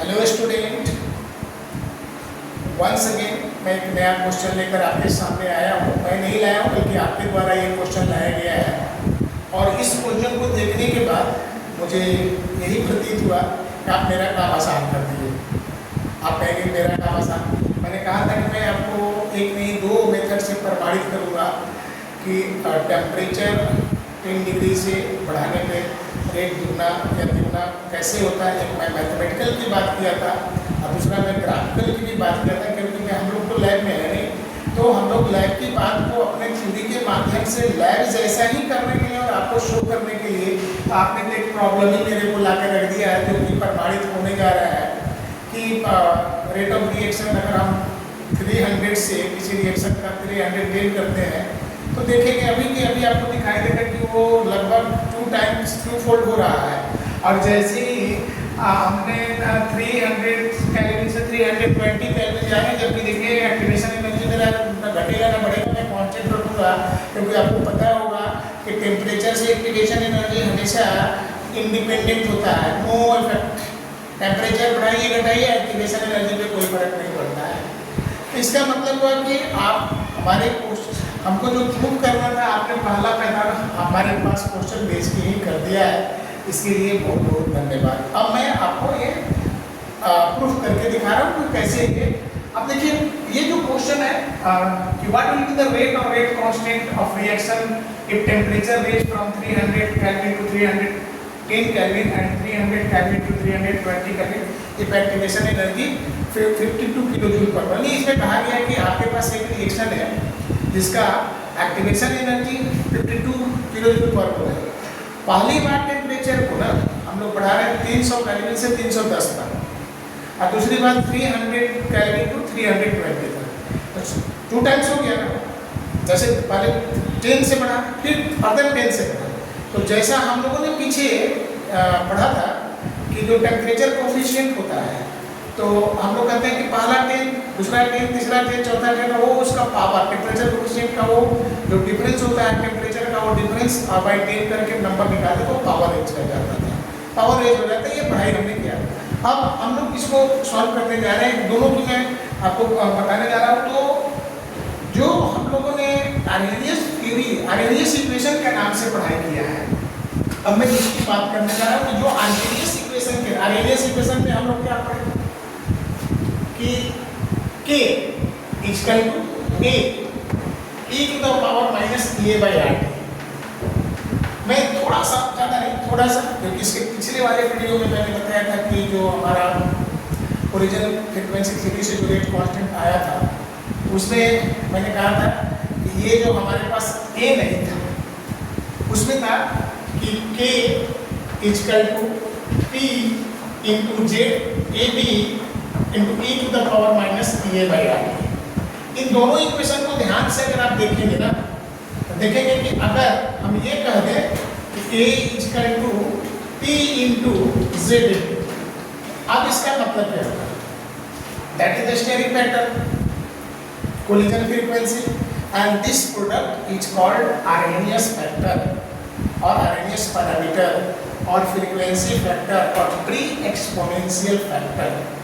Hello student, once again मैं एक नया क्वेश्चन लेकर आपके सामने आया हूँ। मैं नहीं लाया हूँ बल्कि आपके द्वारा ये क्वेश्चन लाया गया है और इस क्वेश्चन को देखने के बाद मुझे यही प्रतीत हुआ कि आप मेरा काम आसान कर दिए। आप कहेंगे मेरा काम आसान, मैंने कहा था कि मैं आपको एक नहीं दो मेथड से प्रमाणित करूँगा कि टेम्परेचर 10 डिग्री से बढ़ाने पे रेट दुगना या तिगुना कैसे होता है। एक मैं मैथमेटिकल की बात किया था और दूसरा मैं ग्राफिकल की भी बात किया था, क्योंकि मैं हम लोग तो लैब में है नहीं, तो हम लोग लैब की बात को अपने थ्योरी के माध्यम से लैब जैसा ही करने के लिए और आपको शो करने के लिए आपने तो एक प्रॉब्लम ही मेरे को ला कर रख दिया है जो कि प्रमाणित होने जा रहा है कि रेट ऑफ रिएक्शन अगर हम 300 से किसी रिएक्शन का 300 गेन करते हैं तो देखेंगे अभी कि अभी आपको दिखाई देगा कि वो लगभग 2 फोल्ड हो रहा है। और जैसे ही हमने 300 कैलोरी से 320 कैलोरी जाएंगे, जबकि देखिए एक्टिवेशन एनर्जी मेरा ना घटेगा ना बढ़ेगा, मैं कांस्टेंट रखूँगा, क्योंकि आपको पता होगा कि टेम्परेचर से एक्टिवेशन एनर्जी हमेशा इंडिपेंडेंट होता है, नो इफेक्ट। टेम्परेचर बढ़ाइए घटाइए एक्टिवेशन एनर्जी पे कोई फर्क नहीं पड़ता है। इसका मतलब हुआ कि आप हमारे हमको जो प्रूव करना था आपने पहला पैदा हमारे पास क्वेश्चन बेच के ही कर दिया है, इसके लिए बहुत बहुत धन्यवाद। अब मैं आपको ये प्रूफ करके दिखा रहा हूँ कि कैसे ये। अब देखिए ये जो क्वेश्चन है कि what will be the rate और rate constant of reaction if temperature range from 300 kelvin to 310 kelvin and 300 kelvin to 320 kelvin if activation energy 52 kilo joule per mole. इसमें कहा गया है कि आपके पास एक रिएक्शन है जिसका activation energy 52 kilo joule per मोल है। पहली बार टेम्परेचर को ना हम लोग बढ़ा रहे हैं 300 केल्विन से 310 तक और दूसरी बार 300 केल्विन टू 320 तक, तो 2 टाइम्स हो गया ना। जैसे पहले 10 से बढ़ा फिर फर्दर 10 से बढ़ा, तो जैसा हम लोगों ने पीछे पढ़ा था कि जो टेम्परेचर कोफिशिएंट होता है तो हम लोग कहते हैं कि पहला 10, दूसरा 10, तीसरा 10, चौथा 10, वो उसका पावर टेम्परेचर कोफिशिएंट का वो जो डिफरेंस होता है टेम्परेचर का, वो डिफरेंस बाई 10 करके नंबर निकालते तो पावर रेंज का जाता था, पावर रेंज हो जाता है। ये पढ़ाई हमने किया। अब हम लोग इसको सॉल्व करने जा रहे हैं, दोनों की मैं आपको बताने जा रहा हूँ। तो जो हम लोगों ने आर्हेनियस थ्योरी, आर्हेनियस इक्वेशन के नाम से पढ़ाई किया है, अब मैं इसकी बात करने जा रहा हूँ कि जो आर्हेनियस इक्वेशन के, आर्हेनियस इक्वेशन में हम लोग क्या पढ़े कि K equal to A e to the power minus A/RT। मैं थोड़ा सा, ज़्यादा नहीं, थोड़ा सा, क्योंकि इसके पिछले वाले वीडियो में मैंने बताया था कि जो हमारा ओरिजिनल फ्रीक्वेंसी थ्योरी से जो रेट कांस्टेंट आया था उसमें मैंने कहा था कि ये जो हमारे पास A नहीं था उसमें था कि K equal to P into ZAB into e to the power minus A/RT। इन दोनों इक्वेशन को ध्यान से अगर आप देखेंगे ना तो देखेंगे कि अगर हम ये कह दें कि A equal to P into ZAB, अब इसका मतलब क्या होगा? That is the steric factor, collision frequency, and this product is called Arrhenius factor और आर्हेनियस पैरामीटर और फ्रीक्वेंसी फैक्टर और प्री एक्सपोनेंशियल फैक्टर।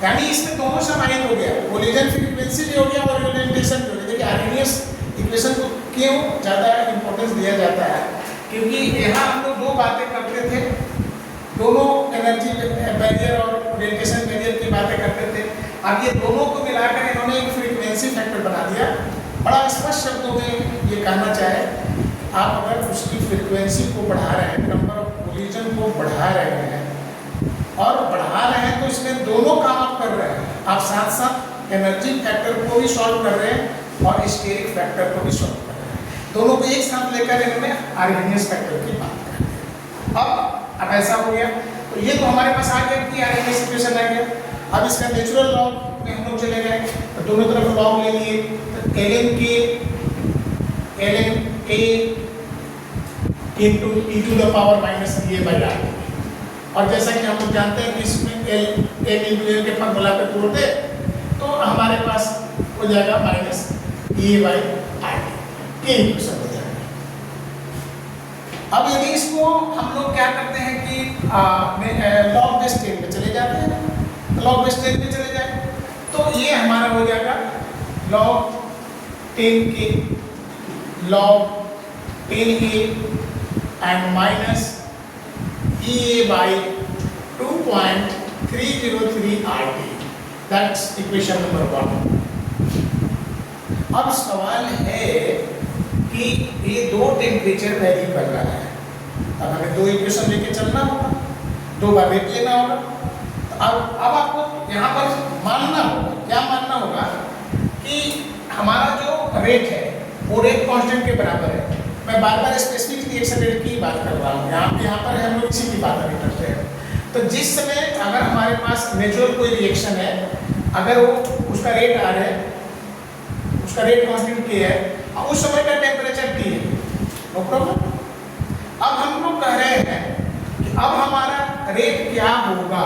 यानी इसमें दोनों समाहित हो गया, कोलिजन फ्रीक्वेंसी भी हो गया और ओरिएंटेशन भी हो गया। देखिए आर्हेनियस इक्वेशन को क्यों ज़्यादा इंपॉर्टेंस दिया जाता है, क्योंकि यहाँ हम लोग दो बातें करते थे, दोनों एनर्जी बैरियर और ओरिएंटेशन बैरियर की बातें करते थे। अब ये दोनों को मिलाकर इन्होंने एक फ्रीक्वेंसी फैक्टर बना दिया। बड़ा स्पष्ट शब्दों में ये कहना चाहे, आप अगर उसकी फ्रीक्वेंसी को बढ़ा रहे हैं, नंबर ऑफ कोलिजन को बढ़ा रहे हैं और बढ़ा रहे हैं, तो इसमें दोनों काम आप कर रहे हैं। आप साथ साथ एनर्जी फैक्टर को भी सॉल्व कर रहे हैं और स्टेरिक फैक्टर को भी सॉल्व कर रहे हैं। दोनों को एक साथ लेकर इन्होंने आर्हेनियस फैक्टर की बात कर दी। अब ऐसा हो गया, तो ये तो हमारे पास आ गया कि आर्हेनियस इक्वेशन आ गया। अब इसका नेचुरल लॉग में हम लोग चले गए, तो दोनों तरफ लॉग ले लिए, तो ln A into e to the power minus A/RT। और जैसा कि हम लोग जानते हैं कि इसमें L इंटू L के फॉर्मूला पे तोड़ दे तो हमारे पास हो जाएगा माइनस A/RT, ये इक्वेशन हो जाएगा। अब यदि इसको हम लोग क्या करते हैं कि लॉग बेस 10 में चले जाते हैं लॉग बेस 10 पे चले जाए तो ये हमारा हो जाएगा log 10k log 10a and minus EA by 2.303 RT. That's equation number 1. अब सवाल है कि ये दो टेम्परेचर वैरी कर रहा है, अब हमें दो इक्वेशन लेके चलना होगा, दो बार रेट लेना होगा। तो अब आपको यहाँ पर मानना होगा, क्या मानना होगा कि हमारा जो रेट है वो रेट कांस्टेंट के बराबर है। मैं बार बार स्पेसिफिक रिएक्शन रेट की बात कर रहा हूँ, यहाँ पर हम लोग इसी की बात अभी करते हैं। तो जिस समय अगर हमारे पास नेचुरल कोई रिएक्शन है, अगर वो उसका रेट आर है, उसका रेट कांस्टेंट के है और उस समय का टेम्परेचर टी है, नो प्रॉब्लम। अब हम लोग कह रहे हैं कि अब हमारा रेट क्या होगा,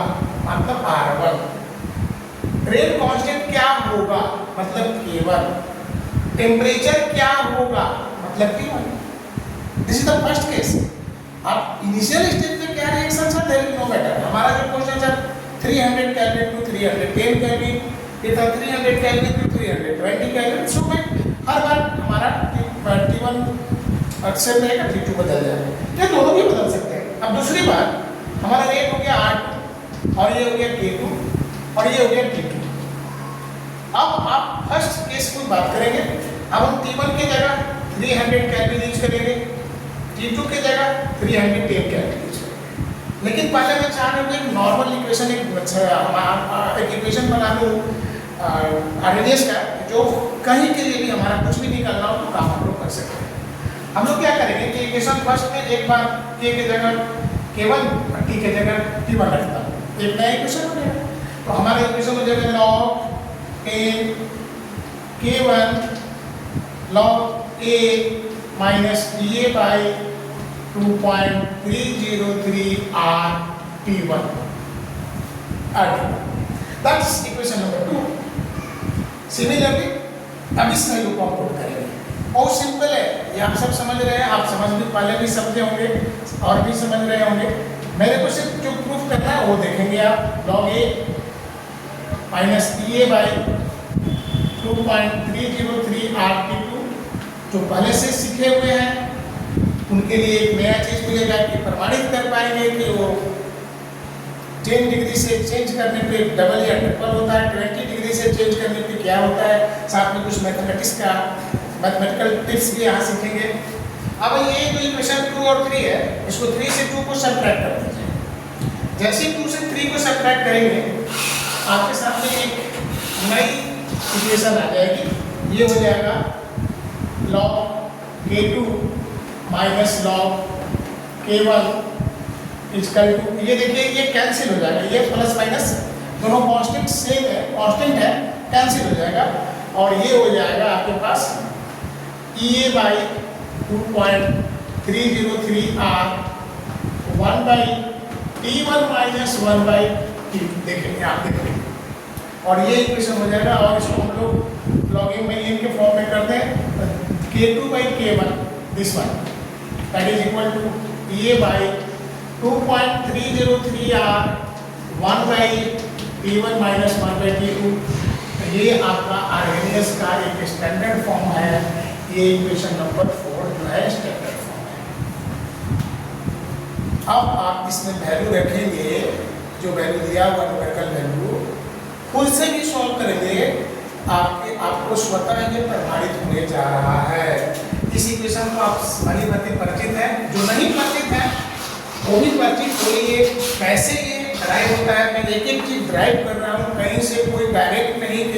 मतलब R1, रेट कांस्टेंट क्या होगा मतलब K1, टेम्परेचर क्या होगा मतलब T1। This is the first case. अब इनिशियल स्टेज में क्या रिएक्शन था, देयर इज नो मैटर। हमारा जो क्वेश्चन था 300 केल्विन टू 310 केल्विन, ये था 300 केल्विन टू 320 केल्विन। सो मैं हर बार हमारा T1 अक्सर रहेगा, T2 बदल जाएगा, ये दोनों भी बदल सकते हैं। अब दूसरी बात, हमारा रेट हो गया R2 और ये हो गया K2 और ये हो गया T2। अब आप फर्स्ट केस की बात करेंगे। अब हम T1 की जगह 300 केल्विन यूज करेंगे, T2 की जगह 310 केल्विन यूज करेंगे। लेकिन पहले मैं चाह रहा हूँ कि नॉर्मल इक्वेशन एक इक्वेशन बना लूँ आरएनएस का, जो कहीं के लिए भी हमारा कुछ भी निकलना हो तो काम हम लोग कर सकते हैं। हम लोग क्या करेंगे कि इक्वेशन फर्स्ट में एक बार K की जगह K1 और T की जगह T1 रखता हूँ, एक नया इक्वेशन हो जाएगा। तो हमारा इक्वेशन हो जाएगा log K1 log A minus EA by 2.303 RT1. That's equation number 2. Similarly, अब इस वैल्यू को हम पुट करेंगे। बहुत सिंपल है, ये आप सब समझ रहे हैं, आप समझ भी पहले भी समझे होंगे और भी समझ रहे होंगे। मेरे को सिर्फ जो प्रूफ करना है वो देखेंगे आप। log A minus EA by 2.303 RT2, जो पहले से सीखे हुए हैं उनके लिए एक नया चीज मिलेगा कि प्रमाणित कर पाएंगे कि वो 10 डिग्री से चेंज करने पे डबल या ट्रिपल होता है, 20 डिग्री से चेंज करने पे क्या होता है। साथ में कुछ मैथमेटिकल टिप्स भी यहाँ सीखेंगे। अब ये जो इक्वेशन 2 और 3 है, इसको 3 से 2 को सब्ट्रैक्ट कर दीजिए। जैसे ही 2 से 3 को सब्ट्रैक्ट करेंगे, आपके सामने एक नई इक्वेशन आ जाएगी। ये हो जाएगा log K2 minus log K1 equal to, ये देखिए ये कैंसिल हो जाएगा, ये प्लस माइनस दोनों कांस्टेंट सेम है, कांस्टेंट है, कैंसिल हो जाएगा और ये हो जाएगा आपके पास EA by 2.303 R 1 by T1 minus 1 by T2। देखेंगे आप, देखेंगे और ये इक्वेशन हो जाएगा। और इसको हम लोग लॉगिंग में इनके फॉर्म में करते हैं K2 by K1, this one that is equal to EA by 2.303 R 1 by T1 minus 1 by T2। ये आपका आरएनएस का एक स्टैंडर्ड फॉर्म है। ये इक्वेशन नंबर 4 जो है स्टैंडर्ड फॉर्म है। अब आप इसमें वैल्यू रखेंगे, जो वैल्यू दिया हुआ न्यूमेरिकल वैल्यू खुद से भी सॉल्व करेंगे, आपको स्वतः ये प्रमाणित होने जा रहा है। इस इक्वेशन को आप भली भांति परिचित हैं, जो नहीं परिचित हैं वो भी परिचित होइए। कैसे ये ड्राइव होता है, मैं एक एक चीज ड्राइव कर रहा हूँ, कहीं से कोई डायरेक्ट नहीं कि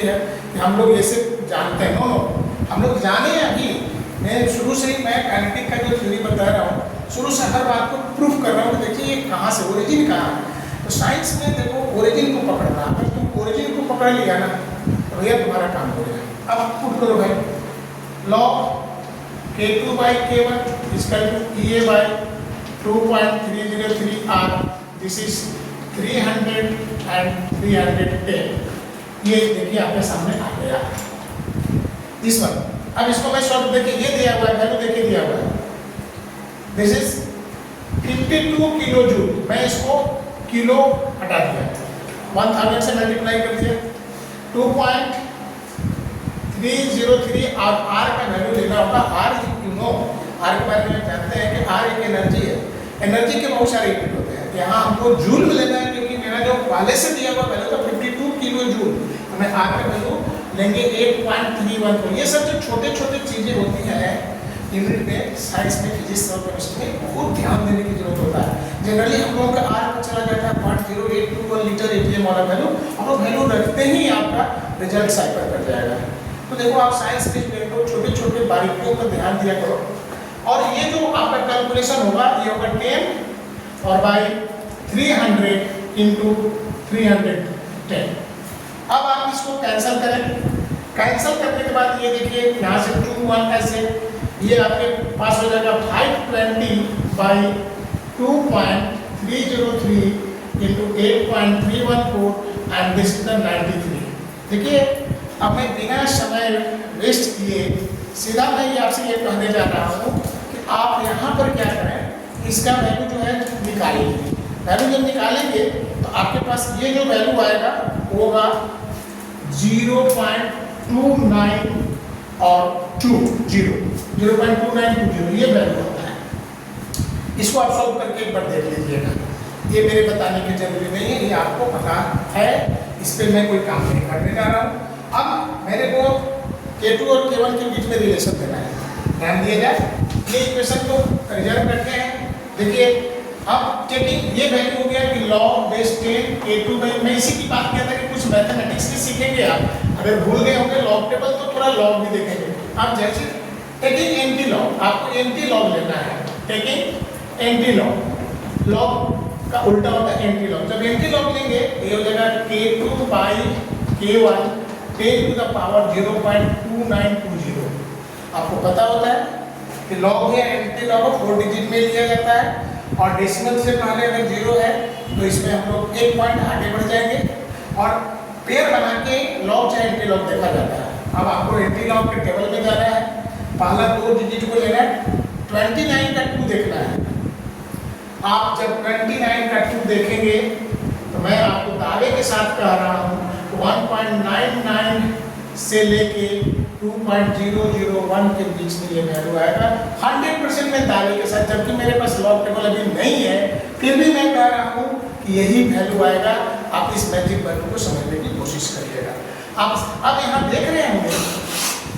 हम लोग ऐसे जानते हैं। नो, हम लोग जाने अभी, मैं शुरू से ही मैं काइनेटिक का जो थ्योरी बता रहा हूँ, शुरू से हर बात को प्रूफ कर रहा हूँ कि देखिए ये कहाँ से, ओरिजिन कहाँ है। तो साइंस में देखो ओरिजिन को पकड़ना, अगर तुम ओरिजिन को पकड़ लिया ना तो भैया तुम्हारा काम हो जाएगा। अब पुट करो भाई, log K2 by K1 equal to EA by 2.303 R, this is 300 and 310। ये देखिए आपके सामने आ गया दिस वन। अब इसको मैं शॉर्ट देखिए, ये दिया हुआ है, वैल्यू देखिए दिया हुआ है, दिस इज 52 किलो जूल। मैं इसको किलो हटा दिया 1000 से मल्टीप्लाई कर दिया, 2.303 और R का वैल्यू लेना होगा। R यू नो, R के बारे में जानते हैं कि R एक एनर्जी है। एनर्जी के बहुत सारे यूनिट होते हैं। यहाँ हमको जूल में लेना है क्योंकि मेरा जो पहले से दिया हुआ वैल्यू था 52 किलो जूल, हमें R का वैल्यू लेंगे 8.31। ये सब जो छोटे छोटे चीज़ें होती हैं यूनिट में, साइंस में, फिजिक्स और केमिस्ट्री में बहुत ध्यान देने की जरूरत होता है। जनरली हम लोगों का R पर चला जाता है 0.0821 लीटर ATM वाला वैल्यू, और वो वैल्यू रखते ही आपका रिजल्ट साइपर कर जाएगा। तो देखो आप साइंस के स्टूडेंट को छोटे छोटे बारीकियों पर ध्यान दिया करो। और ये जो आपका कैलकुलेशन होगा ये होगा 10 और बाई 300 इंटू 310। अब आप इसको कैंसिल करें। कैंसिल करने के बाद ये देखिए यहाँ से 2 1 ऐसे, ये आपके पास हो जाएगा 520 by 2.303 into 8.314 and this is the 93। देखिए अब मैं बिना समय वेस्ट किए सीधा मैं ये आपसे ये कहने जा रहा हूँ कि आप यहाँ पर क्या करें, इसका वैल्यू जो है निकालेंगे। वैल्यू जब निकालेंगे तो आपके पास ये जो वैल्यू आएगा वो होगा 0.29 और 0.2920 ये वैल्यू होता है। इसको आप सॉल्व करके एक बार देख लीजिएगा। ये मेरे बताने की जरूरी नहीं है, ये आपको पता है, इस पर मैं कोई काम नहीं करने जा रहा हूँ। अब मेरे को K2 और K1 के बीच में रिलेशन देना है, ध्यान दिया जाए। ये इक्वेशन को रिजर्व करते हैं। देखिए अब टेकिंग ये वैल्यू हो गया कि log बेस 10 K2 में, मैं इसी की बात किया था कि कुछ मैथमेटिक्स में सीखेंगे आप, अगर भूल गए होंगे लॉग टेबल तो थोड़ा लॉग भी देखेंगे आप। जैसे टेकिंग एंटी लॉग, आपको एंटी लॉग लेना है। टेकिंग एंटी लॉग, लॉग का उल्टा होता है एंटी लॉग। जब एंटी लॉग लेंगे ये हो जाएगा K2 by K1 10 to the power 0.2920। आपको पता होता है कि लॉग या एंटी लॉग 4 डिजिट में लिया जाता है, और डेसिमल से पहले अगर 0 है तो इसमें हम लोग 1 पॉइंट आगे बढ़ जाएंगे और पेयर बना के लॉग चाहे एंटी लॉग देखा जाता है। अब आपको एंटी लॉग के टेबल में जाना है, पहला 2 डिजिट को लेना है, 29 का 2 देखना है। आप जब 29 का 2 देखेंगे तो मैं आपको दावे के साथ कह रहा हूँ 1.99 से लेके 2.001 के बीच में ये वैल्यू आएगा 100% में दावे के साथ। जबकि मेरे पास लॉग टेबल अभी नहीं है, फिर भी मैं कह रहा हूँ कि यही वैल्यू आएगा। आप इस मैजिक वैल्यू को समझने की कोशिश करिएगा। आप अब यहाँ देख रहे होंगे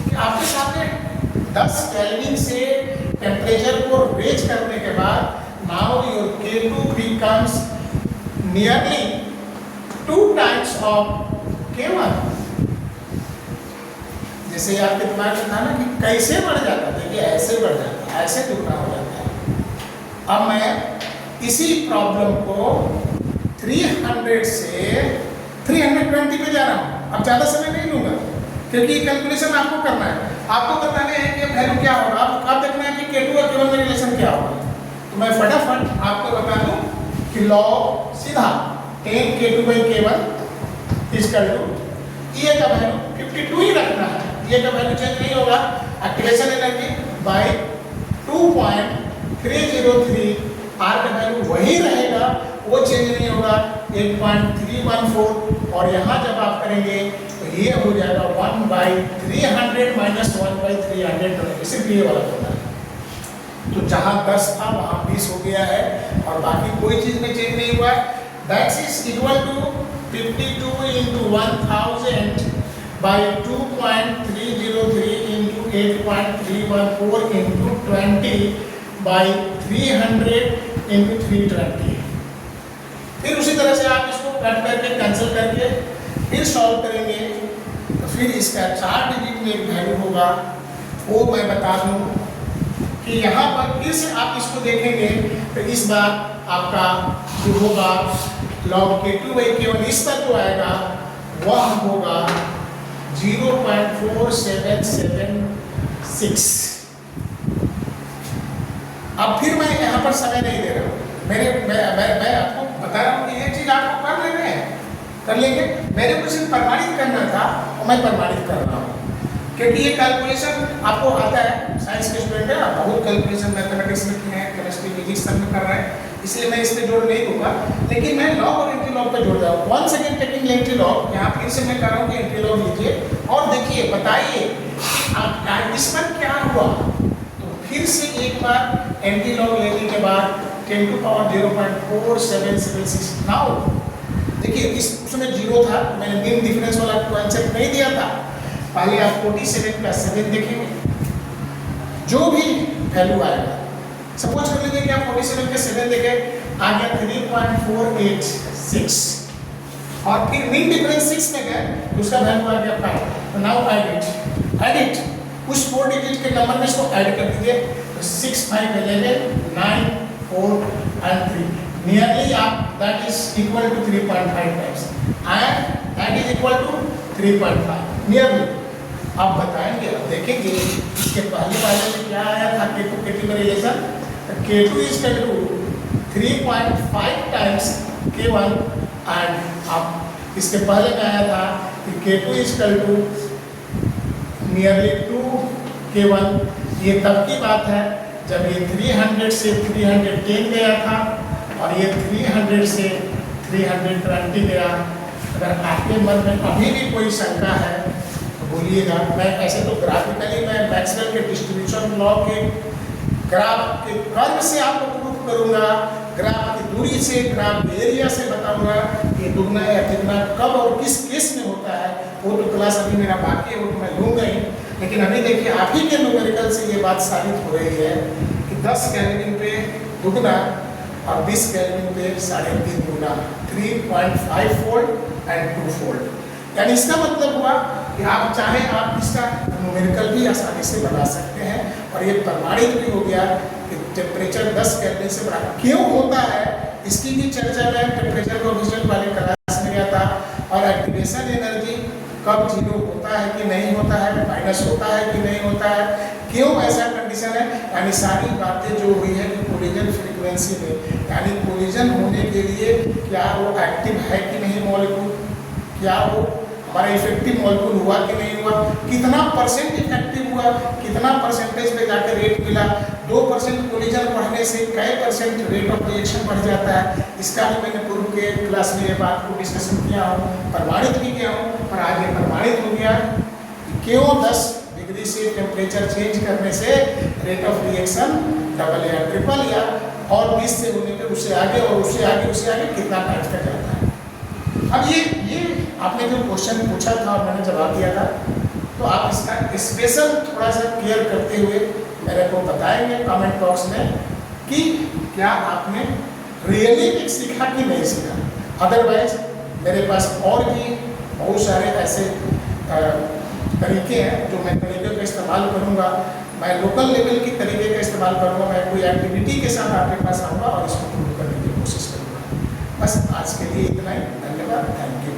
कि आपके सामने 10 केल्विन से टेम्परेचर को रेज करने के बाद now your K2 becomes nearly 2 times of K1। जैसे आपके दिमाग में था ना कि कैसे बढ़ जाता है, देखिए ऐसे बढ़ जाता है, ऐसे दुगना हो जाता है। अब मैं इसी प्रॉब्लम को 300 से 320 पे जा रहा हूँ। अब ज़्यादा समय नहीं लूँगा क्योंकि कैलकुलेशन आपको करना है, आपको बताने हैं कि वैल्यू क्या होगा। आप देखना है कि K2 और K1 में रिलेशन क्या होगा। तो मैं फटाफट आपको बता दूँ कि लॉग सीधा 10 K2 बाई K1 इसका ये का वैल्यू 52 ही रखना है, ये का वैल्यू चेंज नहीं होगा। एक्टिवेशन एनर्जी बाई 2.303, आर का वैल्यू वही रहेगा, वो चेंज नहीं होगा 8.314। और यहाँ जब आप करेंगे तो ये हो जाएगा 1/300 माइनस 1/300, सिर्फ ये वाला होता है। तो जहाँ 10 था वहाँ 20 हो गया है और बाकी कोई चीज़ में चेंज नहीं हुआ है। That is equal to 52 into 1000 by 2.303 into 8.314 into 20 by 300 into 320। फिर उसी तरह से आप इसको कट करके कैंसिल करके फिर सॉल्व करेंगे तो फिर इसका 4 डिजिट में एक वैल्यू होगा। वो मैं बता दूं कि यहाँ पर फिर से आप इसको देखेंगे तो इस बार आपका जो होगा log K2 बाई K1 इस पर जो आएगा वह होगा 0.4776। अब फिर मैं यहाँ पर समय नहीं दे रहा हूँ, मैं आपको बता रहा हूँ कि ये चीज़ आपको कर लेना है, कर लेंगे। मेरे को सिर्फ प्रमाणित करना था और मैं प्रमाणित कर रहा हूँ क्योंकि ये कैलकुलेशन आपको आता है। साइंस के स्टूडेंट है, आप बहुत कैलकुलेशन मैथमेटिक्स में किए हैं, केमिस्ट्री फिजिक्स सब में कर रहे हैं, इसलिए मैं इस पर जोड़ नहीं दूंगा। लेकिन मैं लॉग और एंटी लॉग पे जोड़ रहा हूँ। 1 सेकेंड एंट्री लॉग, यहाँ फिर से मैं कह रहा हूँ कि एंट्री लॉग लीजिए और देखिए, बताइए आप इस पर क्या हुआ। तो फिर से एक बार एंट्री लॉग लेने के बाद 10 to power 0.4776। नाउ देखिए, इस उसमें 0 था, मैंने मीन डिफरेंस वाला कॉन्सेप्ट नहीं दिया था। पहले आप 47 का 7 देखेंगे, जो भी वैल्यू आएगा, सपोज कर लीजिए कि आप 47 के 7 देखें, आ गया 3.486 और फिर मीन डिफरेंस 6 में गए तो उसका वैल्यू आ गया 5। तो नाउ एडिट उस 4 डिजिट के नंबर में इसको ऐड कर दीजिए। तो 6, 5, 11, 9, 4 and 3 नियरली आप that is equal to 3.5 times and that is equal to 3.5 nearly. आप बताएंगे, अब देखेंगे इसके पहले वाले में क्या आया था K2 K3 का relation. K2 is equal to 3.5 times K1 and अब इसके पहले में आया था कि K2 is equal to nearly 2 K1। ये तब की बात है जब ये 300 से 310 गया था और ये 300 से 320 गया। अगर आपके मन में अभी भी कोई शंका है तो बोलिएगा। मैं ऐसे तो ग्राफिकली मैं मैक्सवेल के डिस्ट्रीब्यूशन लॉ के ग्राफ के कर्व से आपको प्रूफ करूंगा, ग्राफ की दूरी से, ग्राफ एरिया से बताऊंगा कि दुगना या तिगुना कब और किस केस में होता है। वो तो क्लास अभी मेरा बाकी है, वो तो मैं लूँगा ही। लेकिन अभी देखिए, आप ही के न्यूमेरिकल से ये बात साबित हो रही है कि 10 केल्विन पे दुगना और 20 केल्विन पे 3.5 गुना, 3.5 फोल्ड एंड 2 फोल्ड। यानी इसका मतलब हुआ कि आप चाहे आप इसका न्यूमेरिकल भी आसानी से बना सकते हैं और ये प्रमाणित भी हो गया कि टेम्परेचर 10 केल्विन से बड़ा क्यों होता है। इसकी भी चर्चा में टेम्परेचर कोएफिशिएंट वाले क्लास में गया था। और एक्टिवेशन एनर्जी कब 0 होता है कि नहीं होता है, माइनस होता है कि नहीं होता है, क्यों ऐसा कंडीशन है। यानी सारी बातें जो हुई है कि कोलिजन फ्रीक्वेंसी में, यानी कोलिजन होने के लिए क्या वो एक्टिव है कि नहीं मॉलिक्यूल, क्या वो हमारा इफेक्टिव मॉलिक्यूल हुआ कि नहीं हुआ, कितना परसेंट इफेक्टिव हुआ, कितना परसेंटेज पे जाकर रेट मिला। 2% कोलिजन बढ़ने से कई परसेंट रेट ऑफ रिएक्शन बढ़ जाता है। इसका भी मैंने पूर्व के क्लास में ये बात को डिस्कशन किया हूँ, प्रमाणित भी किया हूँ और आज ये प्रमाणित हो गया कि क्यों 10 डिग्री से टेम्परेचर चेंज करने से रेट ऑफ रिएक्शन डबल या ट्रिपल या और 20 से होने पर उससे आगे और उससे आगे कितना टाइम का जाता है। अब ये आपने जो क्वेश्चन पूछा था और मैंने जवाब दिया था, तो आप इसका स्पेशल थोड़ा सा क्लियर करते हुए मेरे को बताएंगे कमेंट बॉक्स में कि क्या आपने रियली सीखा कि नहीं सीखा। अदरवाइज मेरे पास और भी बहुत सारे ऐसे तरीके हैं जो मैं तरीके का इस्तेमाल करूँगा। मैं लोकल लेवल की तरीके का इस्तेमाल करूँगा। मैं कोई एक्टिविटी के साथ आपके पास आऊँगा और इसको प्रूव करने की कोशिश करूँगा। बस आज के लिए इतना ही। धन्यवाद। Thank you.